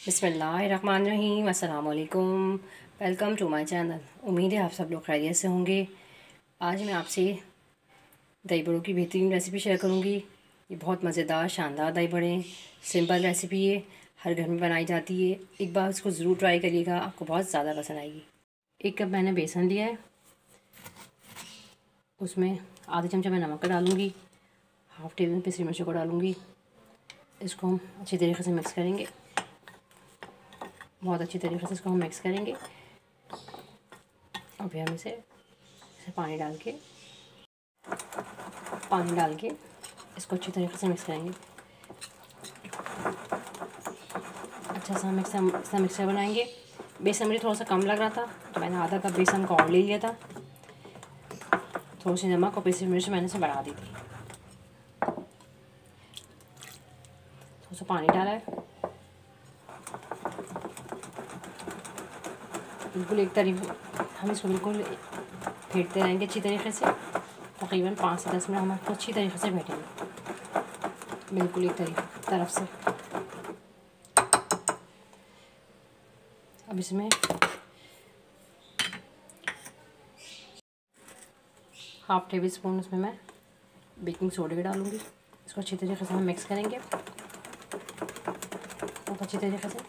बिस्मिल्लाहिर्रहमानिर्रहीम, अस्सलाम वालेकुम। Welcome to my channel. उम्मीद है आप सब लोग खैरियत से होंगे। आज मैं आपसे दही बड़ों की बेहतरीन रेसिपी शेयर करूंगी। ये बहुत मज़ेदार शानदार दही बड़े हैं। सिंपल रेसिपी है, हर घर में बनाई जाती है। एक बार इसको ज़रूर ट्राई करिएगा, आपको बहुत ज़्यादा पसंद आएगी। 1 कप मैंने बेसन लिया है, उसमें आधा चमचा मैं नमक का डालूँगी, हाफ़ टी स्पून पिसी मिर्चों को डालूँगी। इसको हम अच्छी तरीके से मिक्स करेंगे, बहुत अच्छी तरीके से इसको हम मिक्स करेंगे। और फिर हम इसे पानी डाल के इसको अच्छी तरीके से मिक्स करेंगे। अच्छा सा मिक्सर बनाएंगे। बेसन मुझे थोड़ा सा कम लग रहा था तो मैंने आधा कप बेसन को और ले लिया था। थोड़ी सी नमक और पिसी मिर्च मैंने इसे बढ़ा दी थी। थोड़ा सा पानी डाला है, बिल्कुल एक तरीके हम इसको बिल्कुल फेंटते रहेंगे अच्छी तरीके से। तकरीबन 5 से 10 मिनट हम इसको अच्छी तरीके से फेंटेंगे, बिल्कुल एक तरफ से। अब इसमें हाफ़ टेबल स्पून उसमें मैं बेकिंग सोडा भी डालूँगी। इसको अच्छी तरीके से हम मिक्स करेंगे, बहुत अच्छी तरीके से।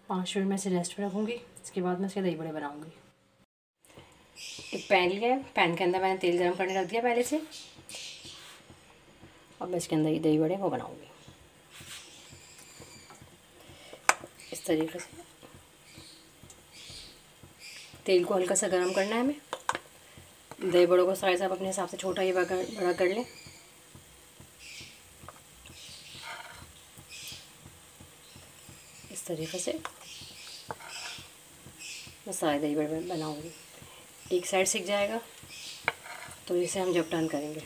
पाँच मिनट में इसे रेस्ट पे रखूँगी। इसके बाद मैं इसके दही बड़े बनाऊँगी। एक पैन लिया है, पैन के अंदर मैंने तेल गरम करने रख दिया पहले से। अब मैं इसके अंदर ये दही बड़े वो बनाऊँगी इस तरीके से। तेल को हल्का सा गरम करना है हमें। दही बड़ों को साइज़ आप अपने हिसाब से छोटा या बड़ा कर लें। इस तरीके से मैं सारे दही बड़े बनाऊँगी। एक साइड सिक जाएगा तो इसे हम जब टर्न करेंगे,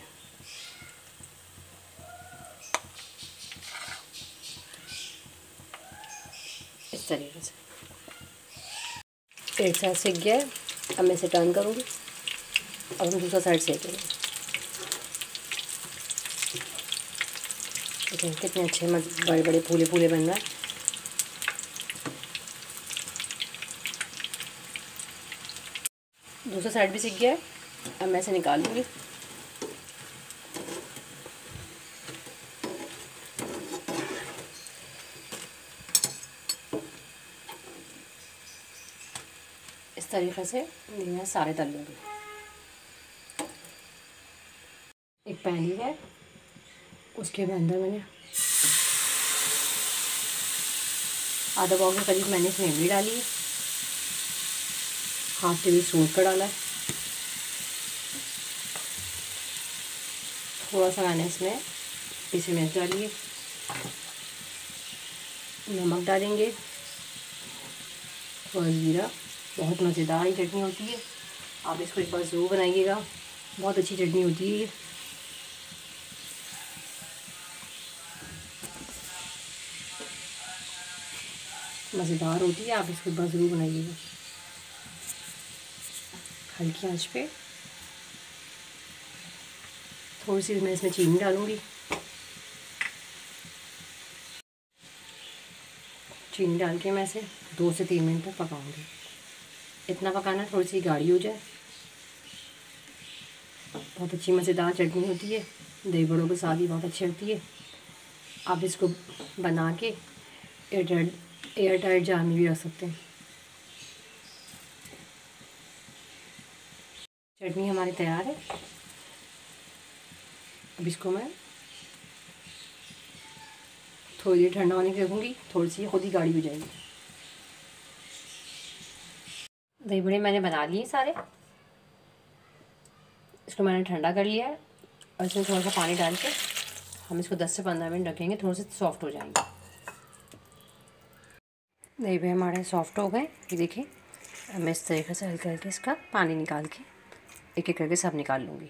इस तरीके से। एक साइड सिक गया है, अब मैं इसे टर्न करूँगी। अब हम दूसरा साइड सेकेंगे। देखिए कितने अच्छे बड़े बड़े फूले फूले बन रहा है। दूसरा साइड भी सिक गया है, अब मैं इसे निकाल लूँगी। इस तरीके से मैं सारे तल लूँगी। एक पैन ही है, उसके अंदर मैंने आधा पाव के करीब मैंने इसमें इमली डाली है, हाफ टी स्पून का डाला है। थोड़ा सा मैंने इसमें पिसी मिर्च डाली है, नमक डालेंगे, थोड़ा जीरा। बहुत मज़ेदार ही चटनी होती है, आप इसको एक बार ज़रूर बनाइएगा, बहुत अच्छी चटनी होती है ये। मज़ेदार होती है, आप इसको एक बार ज़रूर बनाइएगा। हल्की आंच पे थोड़ी सी मैं इसमें चीनी डालूँगी। चीनी डाल के मैं इसे 2 से 3 मिनट तक पकाऊँगी। इतना पकाना थोड़ी सी गाढ़ी हो जाए। बहुत अच्छी मज़ेदार चटनी होती है, दही बड़ों के साथ ही बहुत अच्छी होती है। आप इसको बना के एयर टाइट जार में भी रख सकते हैं। चटनी हमारी तैयार है। अब इसको मैं थोड़ी देर ठंडा होने के रखूँगी, थोड़ी सी खुद ही गाढ़ी हो जाएगी। दही बड़े मैंने बना लिए सारे। इसको मैंने ठंडा कर लिया है और इसमें थोड़ा सा पानी डाल के हम इसको 10 से 15 मिनट रखेंगे, थोड़े से सॉफ्ट हो जाएंगे। दही बड़े हमारे सॉफ्ट हो गए, ये देखिए। अब मैं इस तरीके से हल्के हल्के इसका पानी निकाल के एक एक करके सब निकाल लूँगी।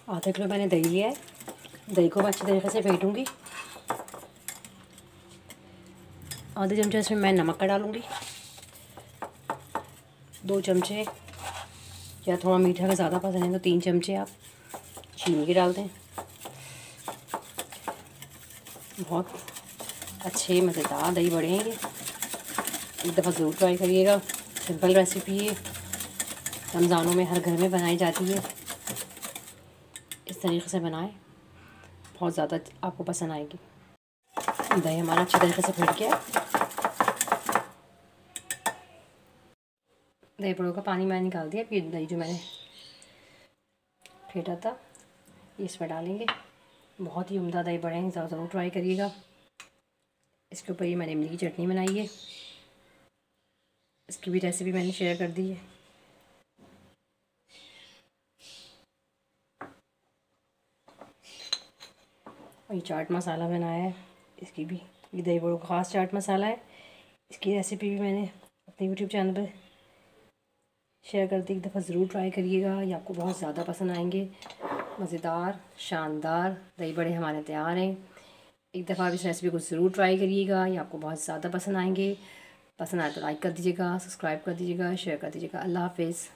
आधा किलो मैंने दही लिया है, दही को अच्छी तरीके से फेंटूँगी। आधे चमचे इसमें मैं नमक का डालूँगी, 2 चमचे या थोड़ा मीठा का ज़्यादा पसंद है तो 3 चमचे आप चीनी के डाल दें। बहुत अच्छे मज़ेदार दही बड़े हैं ये, एक दफ़ा ज़रूर ट्राई करिएगा। सिंपल रेसिपी है, रमज़ानों में हर घर में बनाई जाती है। इस तरीके से बनाएं, बहुत ज़्यादा आपको पसंद आएगी। दही हमारा अच्छी तरीके से फेंट गया। दही बड़ों का पानी मैंने निकाल दिया। ये दही जो मैंने फेंटा था इसमें डालेंगे। बहुत ही उम्दा दही बड़े हैं, ज़रूर ट्राई करिएगा। इसके ऊपर ये मैंने इमली की चटनी बनाई है, इसकी भी रेसिपी मैंने शेयर कर दी है। और ये चाट मसाला बनाया है, इसकी भी, ये दही बड़ों का ख़ास चाट मसाला है। इसकी रेसिपी भी मैंने अपने यूट्यूब चैनल पर शेयर कर दी। एक दफ़ा ज़रूर ट्राई करिएगा, ये आपको बहुत ज़्यादा पसंद आएंगे। मज़ेदार शानदार दही बड़े हमारे तैयार हैं। एक दफ़ा आप इस रेसिपी को ज़रूर ट्राई करिएगा, ये आपको बहुत ज़्यादा पसंद आएंगे। पसंद आए तो लाइक कर दीजिएगा, सब्सक्राइब कर दीजिएगा, शेयर कर दीजिएगा। अल्लाह हाफ़िज़।